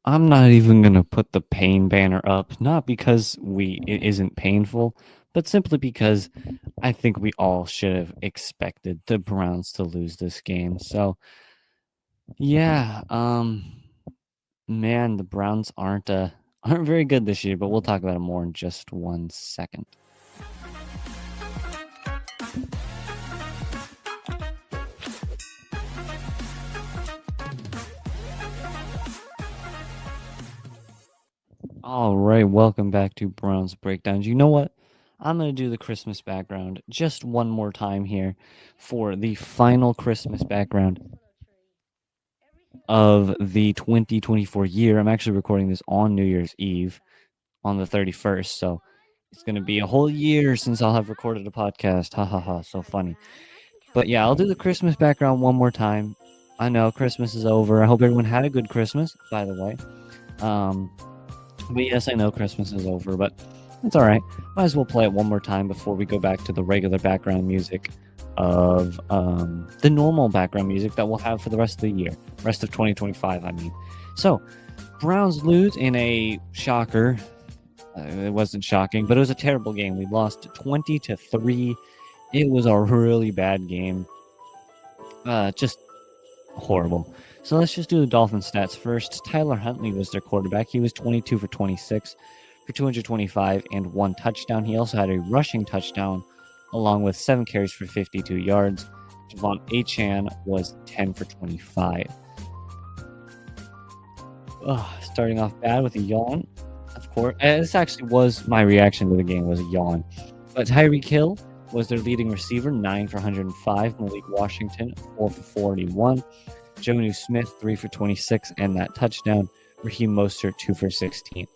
I'm not even gonna put the pain banner up, not because it isn't painful, but simply because I think we all should have expected the Browns to lose this game. So yeah, man, the Browns aren't very good this year, but we'll talk about it more in just 1 second. All right, welcome back to Browns Breakdowns. You know what? I'm going to do the Christmas background just one more time here for the final Christmas background of the 2024 year. I'm actually recording this on New Year's Eve on the 31st, so it's going to be a whole year since I'll have recorded a podcast. Ha ha ha, so funny. But yeah, I'll do the Christmas background one more time. I know Christmas is over. I hope everyone had a good Christmas, by the way. But yes, I know Christmas is over, but it's all right. Might as well play it one more time before we go back to the regular background music of the normal background music that we'll have for the rest of the year, rest of 2025, I mean. So, Browns lose in a shocker. It wasn't shocking, but it was a terrible game. We lost 20-3. It was a really bad game. Just horrible. So let's just do the Dolphins stats first. Tyler Huntley was their quarterback. He was 22 for 26 for 225 and 1 touchdown. He also had a rushing touchdown along with 7 carries for 52 yards. Javon Achan was 10 for 25. Starting off bad with a yawn, of course. This actually was my reaction to the game, was a yawn. But Tyreek Hill was their leading receiver, 9 for 105. Malik Washington, 4 for 41. Jonnu Smith, 3 for 26, and that touchdown. Raheem Mostert, 2 for 16.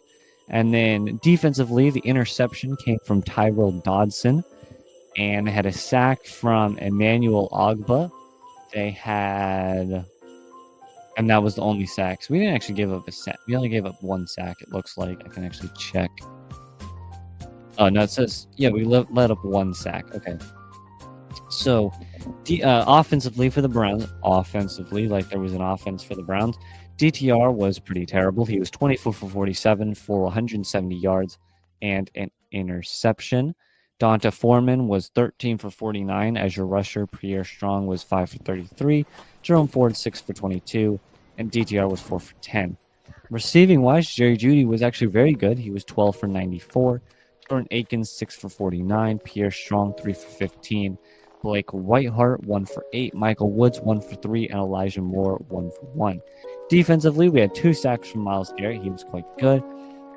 And then defensively, the interception came from Tyrell Dodson, and they had a sack from Emmanuel Ogba. And that was the only sack. So we didn't actually give up a sack. We only gave up 1 sack, it looks like. I can actually check. Oh, no, it says, yeah, we let up 1 sack. Okay. So, offensively for the Browns, like there was an offense for the Browns, DTR was pretty terrible. He was 24 for 47 for 170 yards and an interception. Donta Foreman was 13 for 49 as your rusher. Pierre Strong was 5 for 33. Jerome Ford, 6 for 22. And DTR was 4 for 10. Receiving-wise, Jerry Jeudy was actually very good. He was 12 for 94. Jordan Akins, 6 for 49. Pierre Strong, 3 for 15. Blake Whiteheart, 1 for 8. Michael Woods, 1 for 3. And Elijah Moore, 1 for 1. Defensively, we had 2 sacks from Myles Garrett. He was quite good.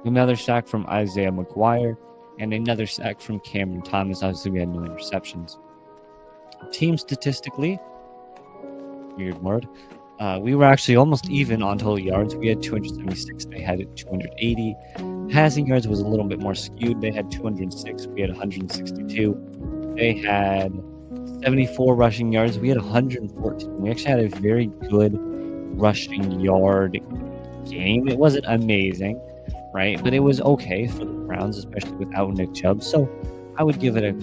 Another sack from Isaiah McGuire. And another sack from Cameron Thomas. Obviously, we had no interceptions. Team statistically, weird word, we were actually almost even on total yards. We had 276. They had 280. Passing yards was a little bit more skewed. They had 206. We had 162. They had 74 rushing yards. We had 114. We actually had a very good rushing yard game. It wasn't amazing, right? But it was okay for the Browns, especially without Nick Chubb. So I would give it a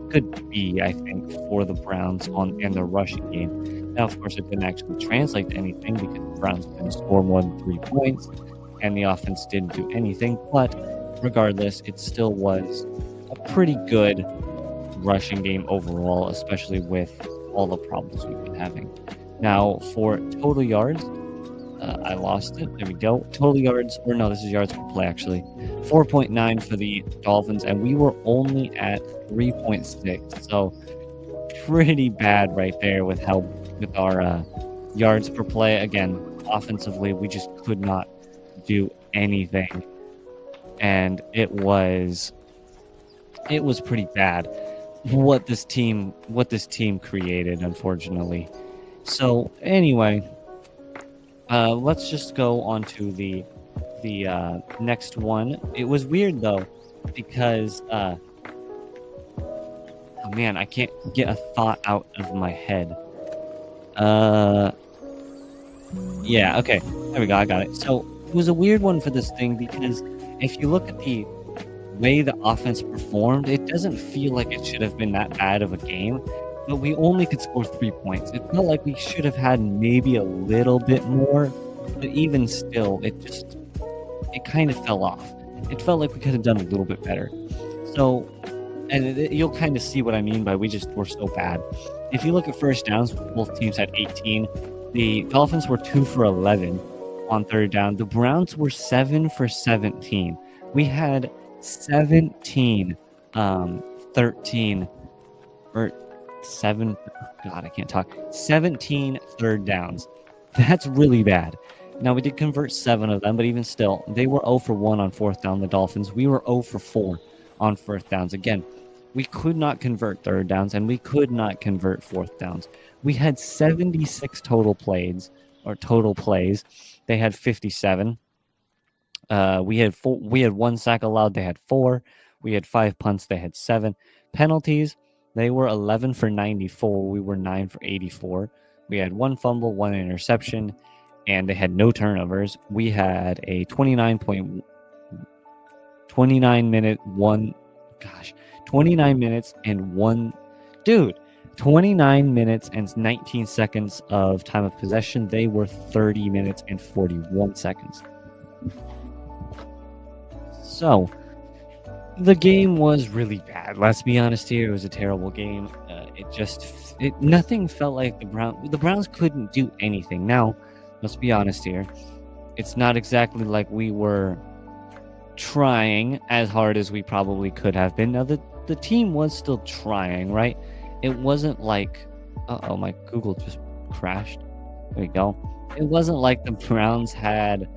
good B, I think, for the Browns in the rushing game. Now, of course, it didn't actually translate to anything because the Browns didn't score more than 3 points and the offense didn't do anything. But regardless, it still was a pretty good rushing game overall, especially with all the problems we've been having. Now, for total yards, I lost it. There we go. Total yards, or no, this is yards per play, actually. 4.9 for the Dolphins, and we were only at 3.6. So, pretty bad right there with our yards per play. Again, offensively, we just could not do anything, and it was pretty bad what this team created, unfortunately. So anyway, let's just go on to the next one. It was weird though because oh man, I can't get a thought out of my head. Yeah, okay. There we go. I got it. So it was a weird one for this thing because if you look at the way the offense performed, it doesn't feel like it should have been that bad of a game, but we only could score 3 points. It felt like we should have had maybe a little bit more, But even still, it kind of fell off. It felt like we could have done a little bit better. So, and you'll kind of see what I mean by we're so bad. If you look at first downs, both teams had 18. The Dolphins were 2 for 11 on third down. The Browns were 7 for 17. We had 17, 13, or 7. God, I can't talk. 17 third downs. That's really bad. Now, we did convert 7 of them, but even still, they were 0 for 1 on fourth down, the Dolphins. We were 0 for 4 on fourth downs. Again, we could not convert third downs, and we could not convert fourth downs. We had 76 total plays. They had 57. We had 1 sack allowed. They had 4. We had 5 punts. They had 7. Penalties, they were 11 for 94. We were 9 for 84. We had 1 fumble, 1 interception, and they had no turnovers. We had a 29 minutes and 19 seconds of time of possession. They were 30 minutes and 41 seconds. So, the game was really bad. Let's be honest here. It was a terrible game. Nothing felt like the Browns couldn't do anything. Now, let's be honest here. It's not exactly like we were trying as hard as we probably could have been. Now, the team was still trying, right? It wasn't like... Uh-oh, my Google just crashed. There we go. It wasn't like the Browns had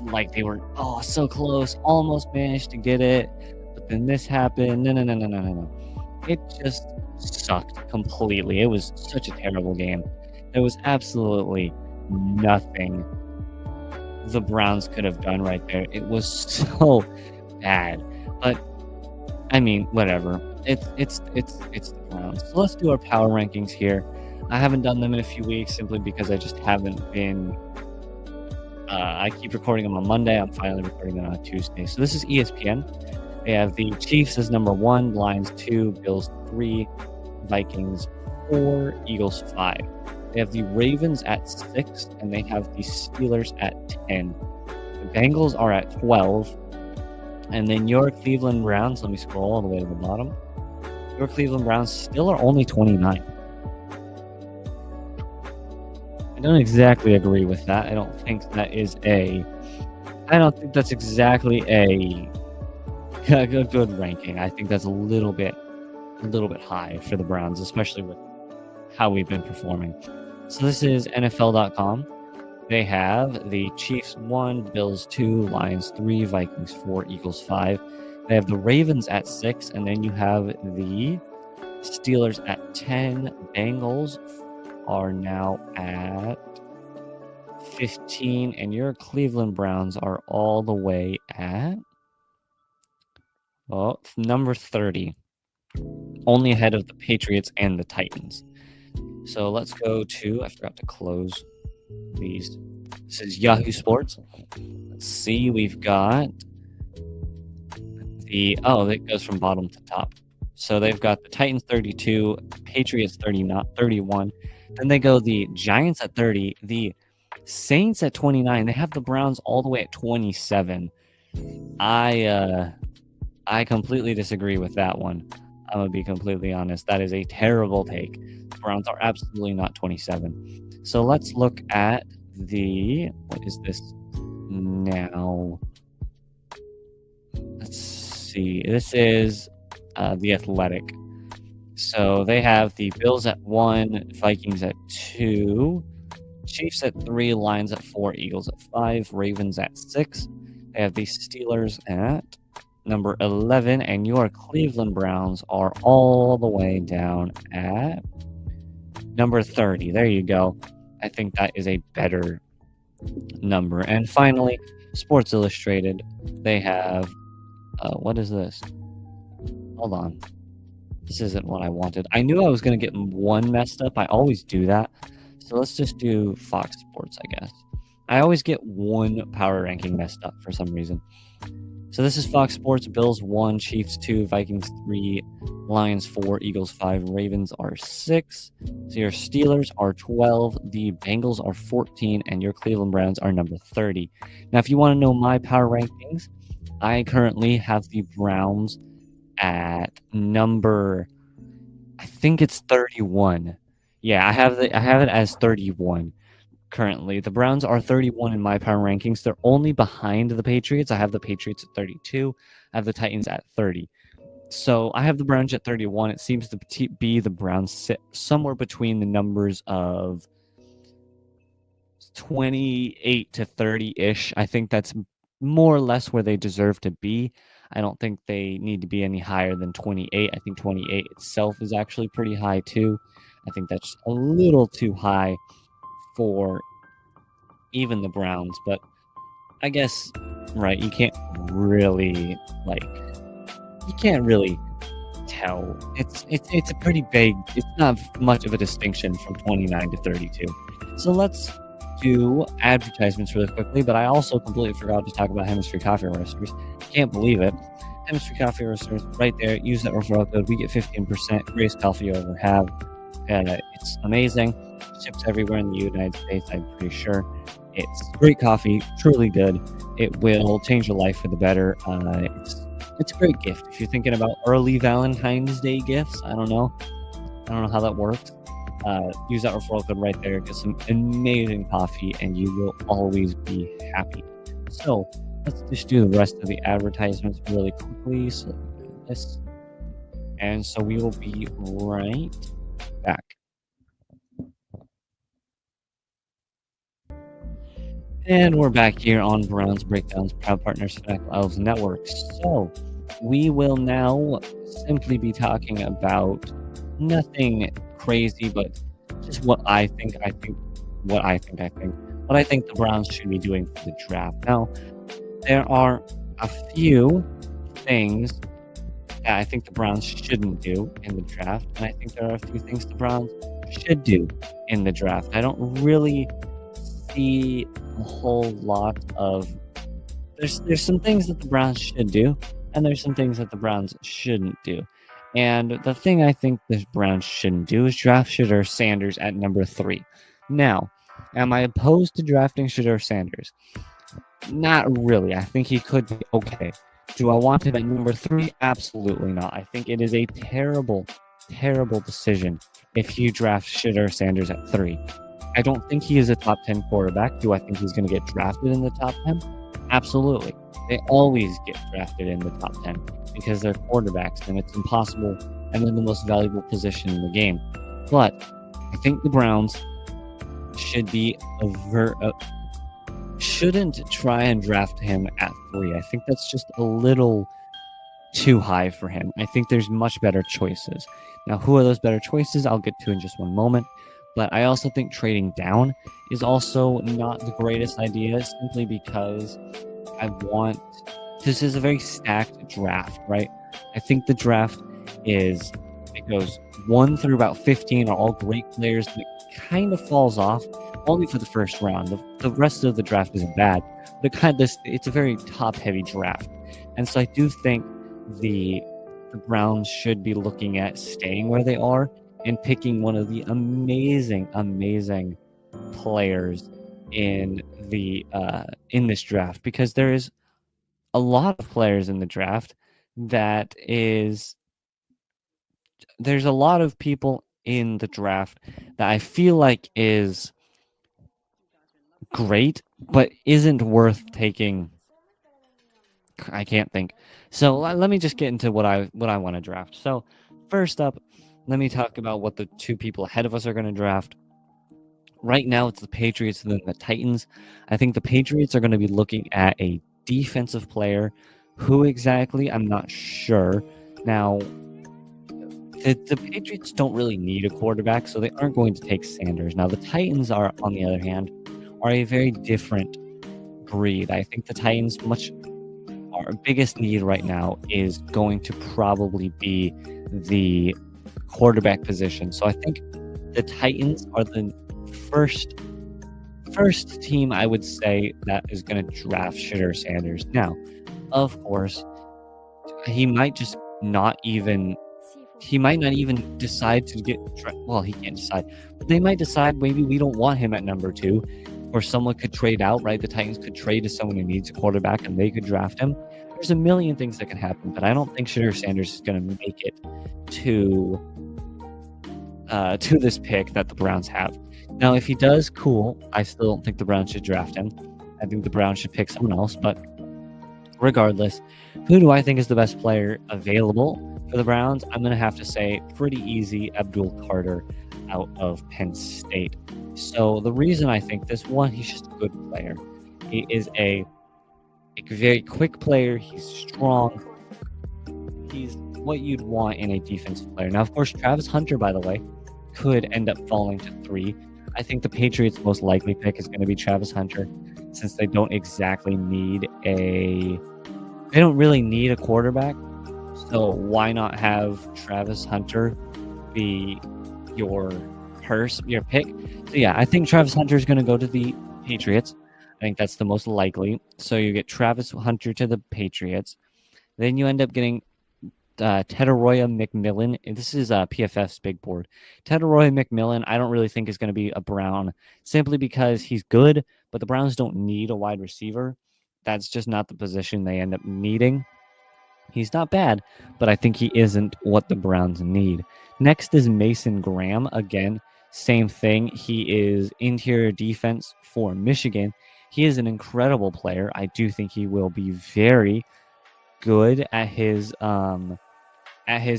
like they were, so close, almost managed to get it, but then this happened. No. It just sucked completely. It was such a terrible game. There was absolutely nothing the Browns could have done right there. It was so bad. But I mean, whatever. It's the Browns. So let's do our power rankings here. I haven't done them in a few weeks simply because I just haven't been. I keep recording them on Monday. I'm finally recording them on Tuesday. So this is ESPN. They have the Chiefs as number 1, Lions 2, Bills 3, Vikings 4, Eagles 5. They have the Ravens at 6, and they have the Steelers at 10. The Bengals are at 12. And then your Cleveland Browns, let me scroll all the way to the bottom. Your Cleveland Browns still are only 29. I don't exactly agree with that. I don't think that's exactly a good ranking. I think that's a little bit high for the Browns, especially with how we've been performing. So this is NFL.com. They have the Chiefs 1, Bills 2, Lions 3, Vikings 4, Eagles 5. They have the Ravens at 6, and then you have the Steelers at 10. Bengals are now at 15, and your Cleveland Browns are all the way at number 30, only ahead of the Patriots and the Titans. So let's go to, I forgot to close these. This is Yahoo Sports. Let's see, we've got it goes from bottom to top. So they've got the Titans 32, Patriots 31. Then they go the Giants at 30, the Saints at 29. They have the Browns all the way at 27. I completely disagree with that one. I'm going to be completely honest. That is a terrible take. The Browns are absolutely not 27. So let's look at what is this now? Let's see. This is The Athletic. So they have the Bills at 1, Vikings at 2, Chiefs at 3, Lions at 4, Eagles at 5, Ravens at 6. They have the Steelers at number 11, and your Cleveland Browns are all the way down at number 30. There you go. I think that is a better number. And finally, Sports Illustrated. They have, what is this? Hold on. This isn't what I wanted. I knew I was going to get one messed up. I always do that. So let's just do Fox Sports, I guess. I always get one power ranking messed up for some reason. So this is Fox Sports. Bills 1, Chiefs 2, Vikings 3, Lions 4, Eagles 5, Ravens are 6. So your Steelers are 12, the Bengals are 14, and your Cleveland Browns are number 30. Now, if you want to know my power rankings, I currently have the Browns at number, I think it's 31. Yeah, I have it as 31 currently. The Browns are 31 in my power rankings. They're only behind the Patriots. I have the Patriots at 32. I have the Titans at 30. So I have the Browns at 31. It seems to be the Browns sit somewhere between the numbers of 28 to 30-ish. I think that's more or less where they deserve to be. I don't think they need to be any higher than 28. I think 28 itself is actually pretty high too. I think that's a little too high for even the Browns, but I guess, right, you can't really tell. It's a pretty big, it's not much of a distinction from 29 to 32. So let's do advertisements really quickly, but I also completely forgot to talk about Hemisphere Coffee Roasters. Can't believe it. Hemisphere Coffee Roasters, right there. Use that referral code. We get 15%. Greatest coffee you ever have. It's amazing. Ships everywhere in the United States, I'm pretty sure. It's great coffee, truly good. It will change your life for the better. It's a great gift. If you're thinking about early Valentine's Day gifts, I don't know how that works. Use that referral code right there. Get some amazing coffee, and you will always be happy. So let's just do the rest of the advertisements really quickly. So this, and so we will be right back. And we're back here on Browns Breakdowns, proud partners Fanatical Elves Network. So we will now simply be talking about nothing crazy, but just what I think the Browns should be doing for the draft. Now, there are a few things that I think the Browns shouldn't do in the draft, and I think there are a few things the Browns should do in the draft. I don't really see a whole lot of there's some things that the Browns should do, and there's some things that the Browns shouldn't do. And the thing I think the Browns shouldn't do is draft Shedeur Sanders at number 3. Now, am I opposed to drafting Shedeur Sanders? Not really. I think he could be okay. Do I want him at number 3? Absolutely not. I think it is a terrible, terrible decision if you draft Shedeur Sanders at 3. I don't think he is a top 10 quarterback. Do I think he's going to get drafted in the top 10? Absolutely. They always get drafted in the top 10 because they're quarterbacks and it's impossible, and they're the most valuable position in the game. But I think the Browns should be shouldn't try and draft him at 3. I think that's just a little too high for him. I think there's much better choices. Now, who are those better choices? I'll get to in just one moment. But I also think trading down is also not the greatest idea, simply because this is a very stacked draft, right? I think the draft it goes 1 through about 15 are all great players, and it kind of falls off only for the first round. The rest of the draft isn't bad, but it's a very top-heavy draft. And so I do think the Browns should be looking at staying where they are and picking one of the amazing, amazing players in this draft, because there is a lot of players in the draft there's a lot of people in the draft that I feel like is great, but isn't worth taking. I can't think. So let me just get into what I want to draft. So first up, let me talk about what the two people ahead of us are going to draft. Right now, it's the Patriots and then the Titans. I think the Patriots are going to be looking at a defensive player. Who exactly? I'm not sure. Now, the Patriots don't really need a quarterback, so they aren't going to take Sanders. Now, the Titans are, on the other hand, are a very different breed. I think the Titans, our biggest need right now is going to probably be the quarterback position. So I think the Titans are the first team, I would say, that is going to draft Shedeur Sanders. Now, of course, he might just not even he might not even decide to get well, he can't decide. But they might decide maybe we don't want him at number 2, or someone could trade out, right? The Titans could trade to someone who needs a quarterback and they could draft him. There's a million things that can happen, but I don't think Shedeur Sanders is going to make it to this pick that the Browns have. Now, if he does, cool. I still don't think the Browns should draft him. I think the Browns should pick someone else, but regardless, who do I think is the best player available for the Browns? I'm going to have to say pretty easy, Abdul Carter out of Penn State. So the reason I think this one, he's just a good player. He is a very quick player. He's strong. He's what you'd want in a defensive player. Now, of course, Travis Hunter, by the way, could end up falling to 3. I think the Patriots' most likely pick is going to be Travis Hunter, since they don't exactly need they don't really need a quarterback. So why not have Travis Hunter be your pick? So yeah, I think Travis Hunter is going to go to the Patriots. I think that's the most likely. So you get Travis Hunter to the Patriots. Then you end up getting Tedaroya McMillan. This is PFF's big board. Tedaroya McMillan, I don't really think is going to be a Brown, simply because he's good, but the Browns don't need a wide receiver. That's just not the position they end up needing. He's not bad, but I think he isn't what the Browns need. Next is Mason Graham. Again, same thing. He is interior defense for Michigan. He is an incredible player. I do think he will be very good at his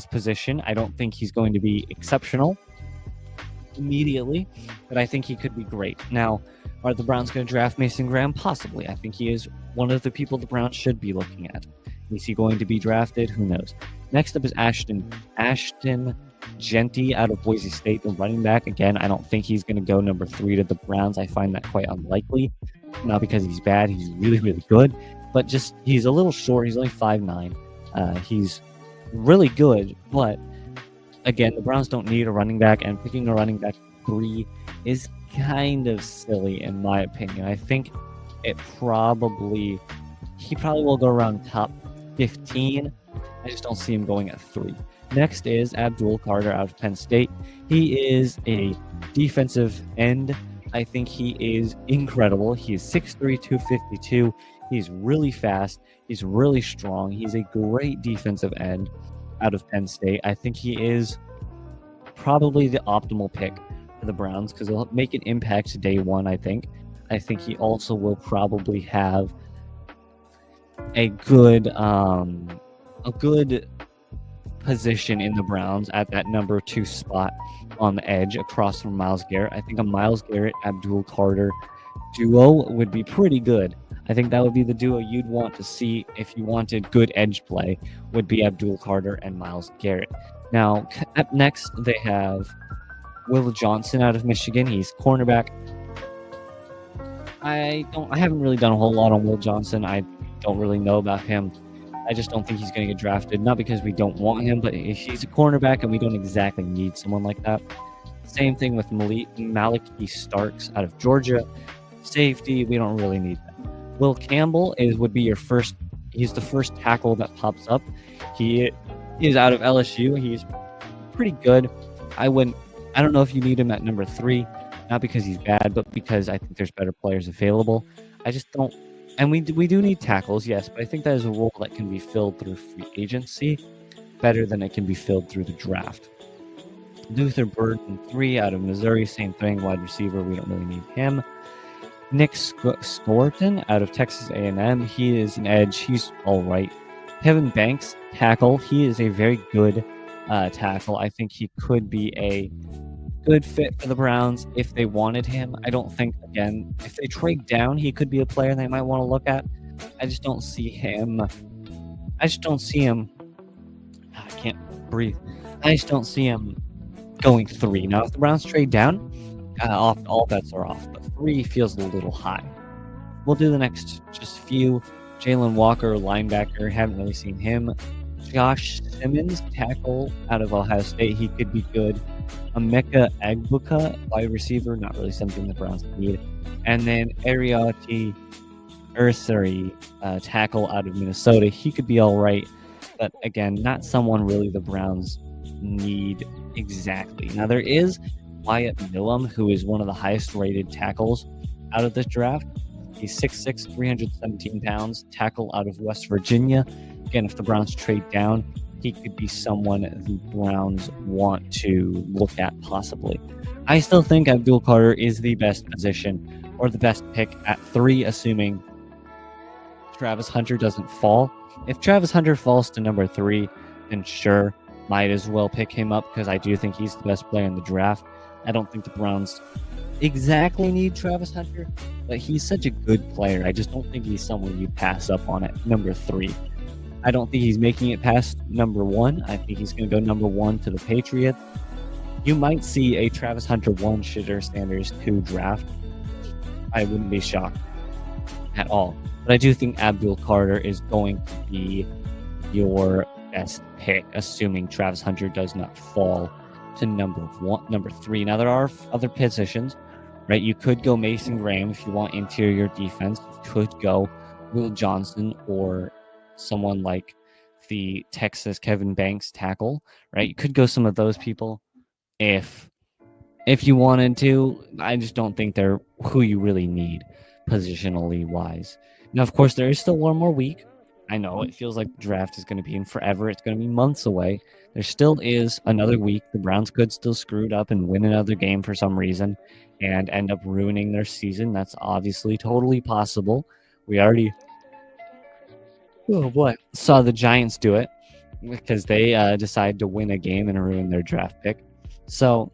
position. I don't think he's going to be exceptional immediately, but I think he could be great. Now, are the Browns going to draft Mason Graham? Possibly. I think he is one of the people the Browns should be looking at. Is he going to be drafted? Who knows? Next up is Ashton Genty out of Boise State, the running back. Again, I don't think he's going to go number 3 to the Browns. I find that quite unlikely. Not because he's bad. He's really, really good. But just he's a little short. He's only 5'9". He's really good. But, again, the Browns don't need a running back. And picking a running back 3 is kind of silly, in my opinion. I think he probably will go around top 15. I just don't see him going at 3. Next is Abdul Carter out of Penn State. He is a defensive end. I think he is incredible. He is 6'3", 252. He's really fast. He's really strong. He's a great defensive end out of Penn State. I think he is probably the optimal pick for the Browns because he'll make an impact day one, I think. I think he also will probably have a good position in the Browns at that number 2 spot on the edge across from Myles Garrett. I think a Myles Garrett, Abdul Carter duo would be pretty good. I think that would be the duo you'd want to see if you wanted good edge play, would be Abdul Carter and Myles Garrett. Now, up next, they have Will Johnson out of Michigan. He's cornerback. I haven't really done a whole lot on Will Johnson. I don't really know about him. I just don't think he's going to get drafted, not because we don't want him, but if he's a cornerback and we don't exactly need someone like that. Same thing with Maliki Starks out of Georgia. Safety, we don't really need that. Will Campbell would be your first. He's the first tackle that pops up. He is out of LSU. He's pretty good. I don't know if you need him at number 3, not because he's bad, but because I think there's better players available. I just don't. And we do need tackles, yes, but I think that is a role that can be filled through free agency better than it can be filled through the draft. Luther Burden 3 out of Missouri, same thing, wide receiver. We don't really need him. Nick Scorton out of Texas A&M. He is an edge. He's all right. Kevin Banks, tackle. He is a very good tackle. I think he could be a good fit for the Browns if they wanted him. I don't think, again, if they trade down, he could be a player they might want to look at. I just don't see him. I can't breathe. I just don't see him going 3. Now, if the Browns trade down, all bets are off, but 3 feels a little high. We'll do the next just few. Jalen Walker, linebacker, haven't really seen him. Josh Simmons, tackle out of Ohio State. He could be good. Emeka Egbuka, wide receiver, not really something the Browns need. And then Ariati Ursary tackle out of Minnesota. He could be all right, but again, not someone really the Browns need exactly. Now, there is Wyatt Millum, who is one of the highest rated tackles out of this draft. He's 6'6", 317 pounds, tackle out of West Virginia. Again, if the Browns trade down, he could be someone the Browns want to look at possibly. I still think Abdul Carter is the best position or the best pick at 3, assuming Travis Hunter doesn't fall. If Travis Hunter falls to number 3, then sure, might as well pick him up because I do think he's the best player in the draft. I don't think the Browns exactly need Travis Hunter, but he's such a good player. I just don't think he's someone you pass up on at number 3. I don't think he's making it past number 1. I think he's going to go number 1 to the Patriots. You might see a Travis Hunter 1 Shedeur Sanders 2 draft. I wouldn't be shocked at all. But I do think Abdul Carter is going to be your best pick, assuming Travis Hunter does not fall to number 3. Now, there are other positions, right? You could go Mason Graham if you want interior defense. You could go Will Johnson or someone like the Texas Kevin Banks tackle, right? You could go some of those people if you wanted to. I just don't think they're who you really need positionally wise. Now, of course, there is still one more week. I know it feels like the draft is going to be in forever. It's going to be months away. There still is another week. The Browns could still screw it up and win another game for some reason and end up ruining their season. That's obviously totally possible. We already saw the Giants do it because they decided to win a game and ruin their draft pick. So,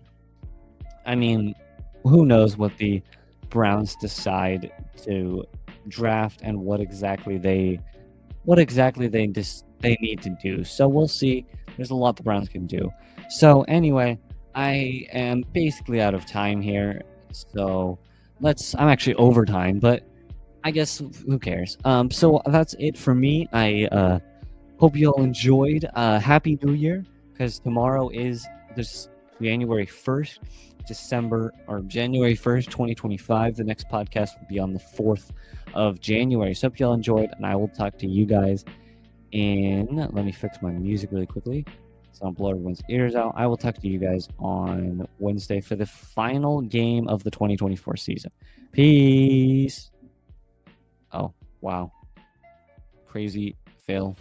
I mean, who knows what the Browns decide to draft and what exactly they need to do. So we'll see. There's a lot the Browns can do. So anyway, I am basically out of time here. So I'm actually over time, but I guess who cares? So that's it for me. I hope you all enjoyed. Happy New Year, because tomorrow is this January 1st, January 1st, 2025. The next podcast will be on the 4th of January. So hope you all enjoyed, and I will talk to you guys let me fix my music really quickly so I don't blow everyone's ears out. I will talk to you guys on Wednesday for the final game of the 2024 season. Peace. Oh, wow. Crazy fail.